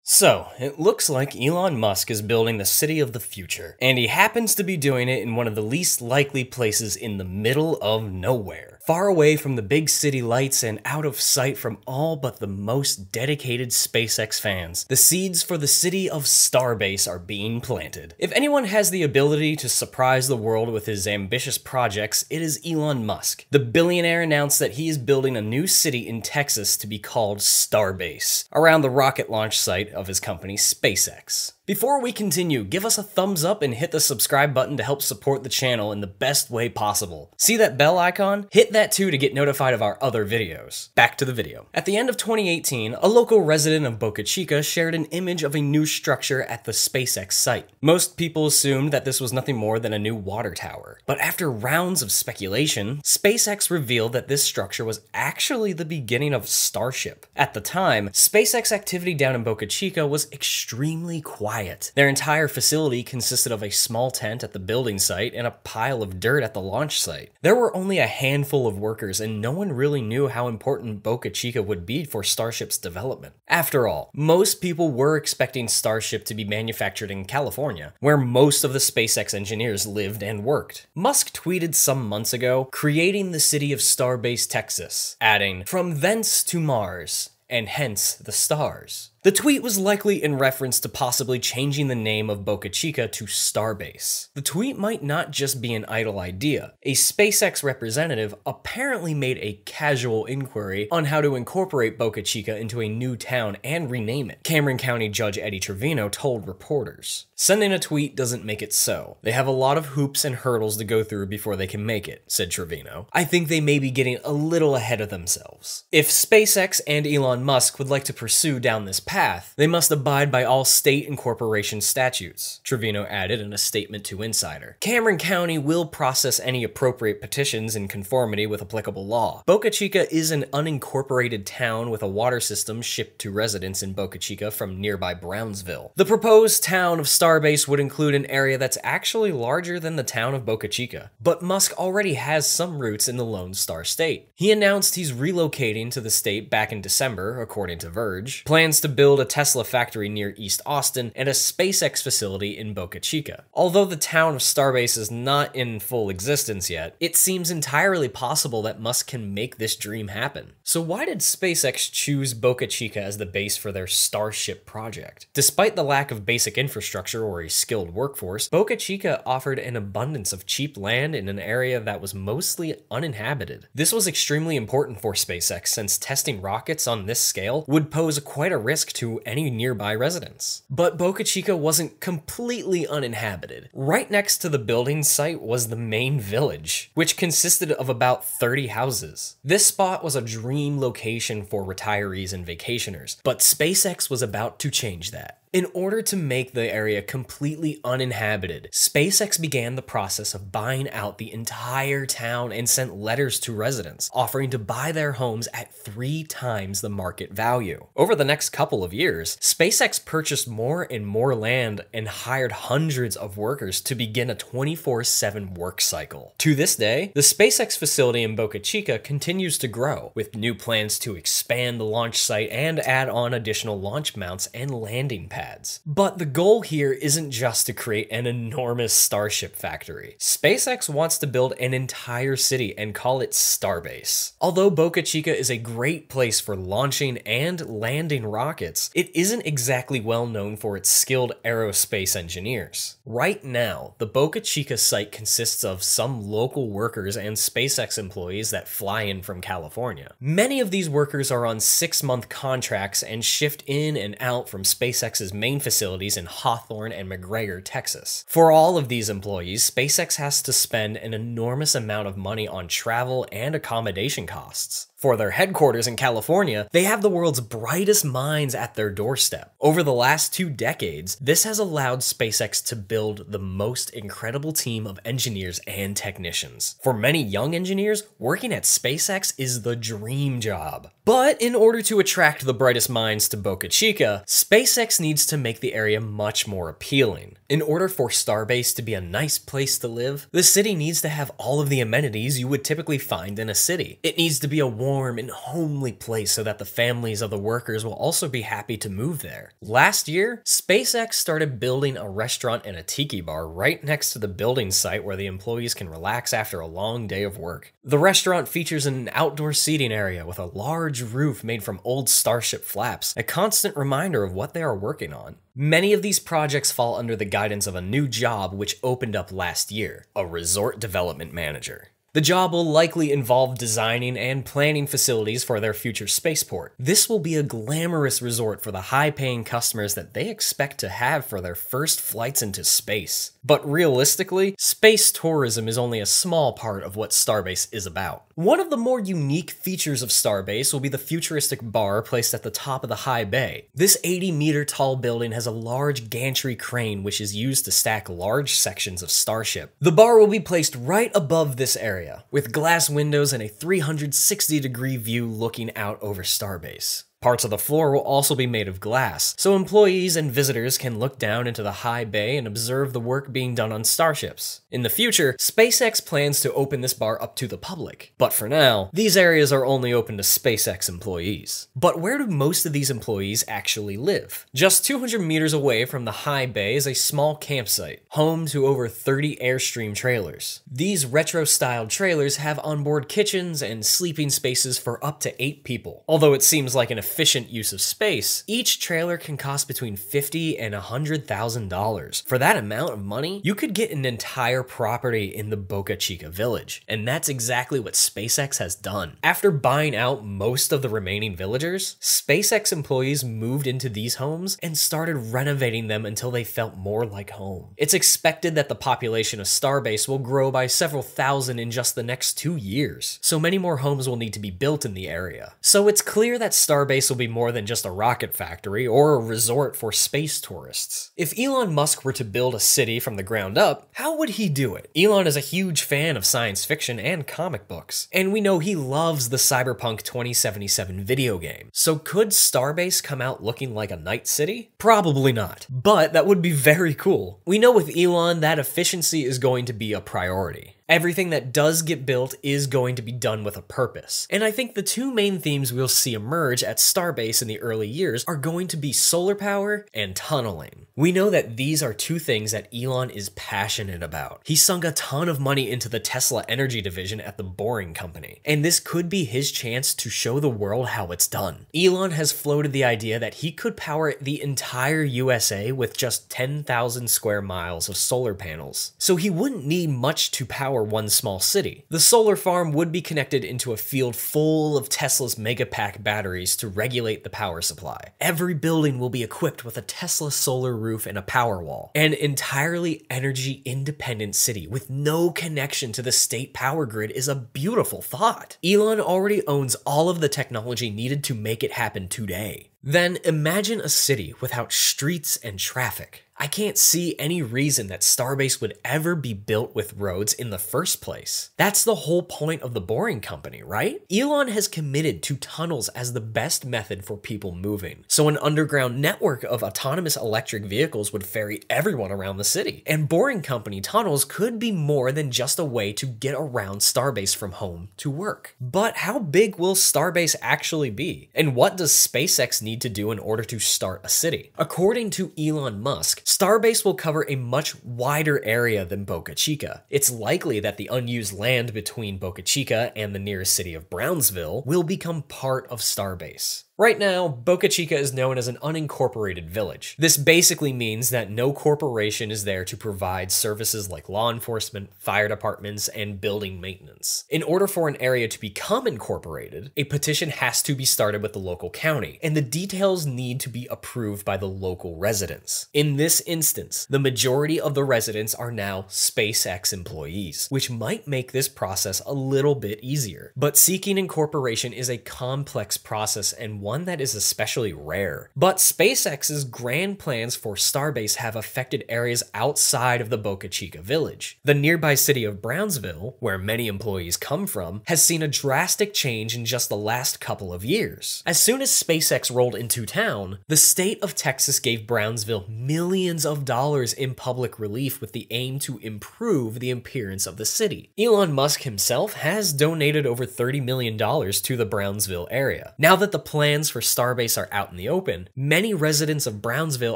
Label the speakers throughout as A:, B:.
A: So, it looks like Elon Musk is building the city of the future, and he happens to be doing it in one of the least likely places in the middle of nowhere, far away from the big city lights and out of sight from all but the most dedicated SpaceX fans. The seeds for the city of Starbase are being planted. If anyone has the ability to surprise the world with his ambitious projects, it is Elon Musk. The billionaire announced that he is building a new city in Texas to be called Starbase, around the rocket launch site of his company SpaceX. Before we continue, give us a thumbs up and hit the subscribe button to help support the channel in the best way possible. See that bell icon? Hit that too to get notified of our other videos. Back to the video. At the end of 2018, a local resident of Boca Chica shared an image of a new structure at the SpaceX site. Most people assumed that this was nothing more than a new water tower. But after rounds of speculation, SpaceX revealed that this structure was actually the beginning of Starship. At the time, SpaceX activity down in Boca Chica was extremely quiet. Their entire facility consisted of a small tent at the building site and a pile of dirt at the launch site. There were only a handful of workers, and no one really knew how important Boca Chica would be for Starship's development. After all, most people were expecting Starship to be manufactured in California, where most of the SpaceX engineers lived and worked. Musk tweeted some months ago, creating the city of Starbase, Texas, adding, "From thence to Mars, and hence the stars." The tweet was likely in reference to possibly changing the name of Boca Chica to Starbase. The tweet might not just be an idle idea. A SpaceX representative apparently made a casual inquiry on how to incorporate Boca Chica into a new town and rename it. Cameron County Judge Eddie Trevino told reporters, "Sending a tweet doesn't make it so. They have a lot of hoops and hurdles to go through before they can make it," said Trevino. "I think they may be getting a little ahead of themselves. If SpaceX and Elon Musk would like to pursue down this path, they must abide by all state and corporation statutes," Trevino added in a statement to Insider. "Cameron County will process any appropriate petitions in conformity with applicable law. Boca Chica is an unincorporated town with a water system shipped to residents in Boca Chica from nearby Brownsville. The proposed town of Starbase would include an area that's actually larger than the town of Boca Chica. But Musk already has some roots in the Lone Star State. He announced he's relocating to the state back in December, according to Verge, plans to build a Tesla factory near East Austin, and a SpaceX facility in Boca Chica. Although the town of Starbase is not in full existence yet, it seems entirely possible that Musk can make this dream happen. So why did SpaceX choose Boca Chica as the base for their Starship project? Despite the lack of basic infrastructure or a skilled workforce, Boca Chica offered an abundance of cheap land in an area that was mostly uninhabited. This was extremely important for SpaceX since testing rockets on this scale would pose quite a risk to any nearby residents. But Boca Chica wasn't completely uninhabited. Right next to the building site was the main village, which consisted of about 30 houses. This spot was a dream location for retirees and vacationers, but SpaceX was about to change that. In order to make the area completely uninhabited, SpaceX began the process of buying out the entire town and sent letters to residents, offering to buy their homes at 3 times the market value. Over the next couple of years, SpaceX purchased more and more land and hired hundreds of workers to begin a 24/7 work cycle. To this day, the SpaceX facility in Boca Chica continues to grow, with new plans to expand the launch site and add on additional launch mounts and landing pads. But the goal here isn't just to create an enormous Starship factory. SpaceX wants to build an entire city and call it Starbase. Although Boca Chica is a great place for launching and landing rockets, it isn't exactly well known for its skilled aerospace engineers. Right now, the Boca Chica site consists of some local workers and SpaceX employees that fly in from California. Many of these workers are on 6-month contracts and shift in and out from SpaceX's main facilities in Hawthorne and McGregor, Texas. For all of these employees, SpaceX has to spend an enormous amount of money on travel and accommodation costs. For their headquarters in California, they have the world's brightest minds at their doorstep. Over the last 2 decades, this has allowed SpaceX to build the most incredible team of engineers and technicians. For many young engineers, working at SpaceX is the dream job. But in order to attract the brightest minds to Boca Chica, SpaceX needs to make the area much more appealing. In order for Starbase to be a nice place to live, the city needs to have all of the amenities you would typically find in a city. It needs to be a warm warm and homely place so that the families of the workers will also be happy to move there. Last year, SpaceX started building a restaurant and a tiki bar right next to the building site where the employees can relax after a long day of work. The restaurant features an outdoor seating area with a large roof made from old Starship flaps, a constant reminder of what they are working on. Many of these projects fall under the guidance of a new job which opened up last year, a resort development manager. The job will likely involve designing and planning facilities for their future spaceport. This will be a glamorous resort for the high-paying customers that they expect to have for their first flights into space. But realistically, space tourism is only a small part of what Starbase is about. One of the more unique features of Starbase will be the futuristic bar placed at the top of the high bay. This 80-meter tall building has a large gantry crane which is used to stack large sections of Starship. The bar will be placed right above this area, with glass windows and a 360-degree view looking out over Starbase. Parts of the floor will also be made of glass, so employees and visitors can look down into the high bay and observe the work being done on starships. In the future, SpaceX plans to open this bar up to the public, but for now, these areas are only open to SpaceX employees. But where do most of these employees actually live? Just 200 meters away from the high bay is a small campsite, home to over 30 Airstream trailers. These retro-styled trailers have onboard kitchens and sleeping spaces for up to 8 people. Although it seems like an efficient use of space, each trailer can cost between $50,000 and $100,000. For that amount of money, you could get an entire property in the Boca Chica village, and that's exactly what SpaceX has done. After buying out most of the remaining villagers, SpaceX employees moved into these homes and started renovating them until they felt more like home. It's expected that the population of Starbase will grow by several thousand in just the next 2 years, so many more homes will need to be built in the area. So it's clear that Starbase will be more than just a rocket factory or a resort for space tourists. If Elon Musk were to build a city from the ground up, how would he do it? Elon is a huge fan of science fiction and comic books, and we know he loves the Cyberpunk 2077 video game. So could Starbase come out looking like a night city? Probably not, but that would be very cool. We know with Elon that efficiency is going to be a priority. Everything that does get built is going to be done with a purpose. And I think the two main themes we'll see emerge at Starbase in the early years are going to be solar power and tunneling. We know that these are two things that Elon is passionate about. He sunk a ton of money into the Tesla energy division at the Boring Company, and this could be his chance to show the world how it's done. Elon has floated the idea that he could power the entire USA with just 10,000 square miles of solar panels, so he wouldn't need much to power one small city. The solar farm would be connected into a field full of Tesla's Megapack batteries to regulate the power supply. Every building will be equipped with a Tesla solar roof and a power wall. An entirely energy independent city with no connection to the state power grid is a beautiful thought. Elon already owns all of the technology needed to make it happen today. Then imagine a city without streets and traffic. I can't see any reason that Starbase would ever be built with roads in the first place. That's the whole point of the Boring Company, right? Elon has committed to tunnels as the best method for people moving, so an underground network of autonomous electric vehicles would ferry everyone around the city. And Boring Company tunnels could be more than just a way to get around Starbase from home to work. But how big will Starbase actually be? And what does SpaceX need to do in order to start a city? According to Elon Musk, Starbase will cover a much wider area than Boca Chica. It's likely that the unused land between Boca Chica and the nearest city of Brownsville will become part of Starbase. Right now, Boca Chica is known as an unincorporated village. This basically means that no corporation is there to provide services like law enforcement, fire departments, and building maintenance. In order for an area to become incorporated, a petition has to be started with the local county, and the details need to be approved by the local residents. In this instance, the majority of the residents are now SpaceX employees, which might make this process a little bit easier. But seeking incorporation is a complex process and one that is especially rare. But SpaceX's grand plans for Starbase have affected areas outside of the Boca Chica village. The nearby city of Brownsville, where many employees come from, has seen a drastic change in just the last couple of years. As soon as SpaceX rolled into town, the state of Texas gave Brownsville millions of dollars in public relief with the aim to improve the appearance of the city. Elon Musk himself has donated over $30 million to the Brownsville area. Now that the plans for Starbase are out in the open, many residents of Brownsville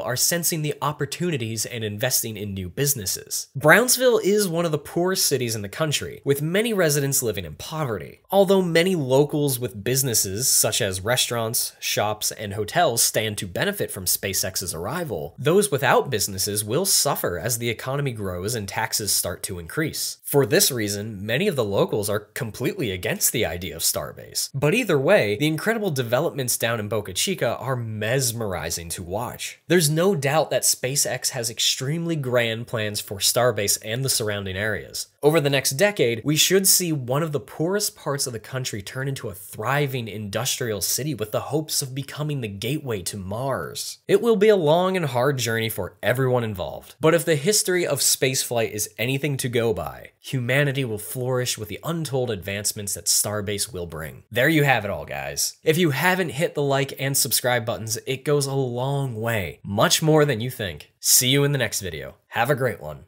A: are sensing the opportunities and investing in new businesses. Brownsville is one of the poorest cities in the country, with many residents living in poverty. Although many locals with businesses such as restaurants, shops, and hotels stand to benefit from SpaceX's arrival, those without businesses will suffer as the economy grows and taxes start to increase. For this reason, many of the locals are completely against the idea of Starbase. But either way, the incredible developments down in Boca Chica are mesmerizing to watch. There's no doubt that SpaceX has extremely grand plans for Starbase and the surrounding areas. Over the next decade, we should see one of the poorest parts of the country turn into a thriving industrial city with the hopes of becoming the gateway to Mars. It will be a long and hard journey for everyone involved. But if the history of spaceflight is anything to go by, humanity will flourish with the untold advancements that Starbase will bring. There you have it all, guys. If you haven't hit the like and subscribe buttons, it goes a long way. Much more than you think. See you in the next video. Have a great one.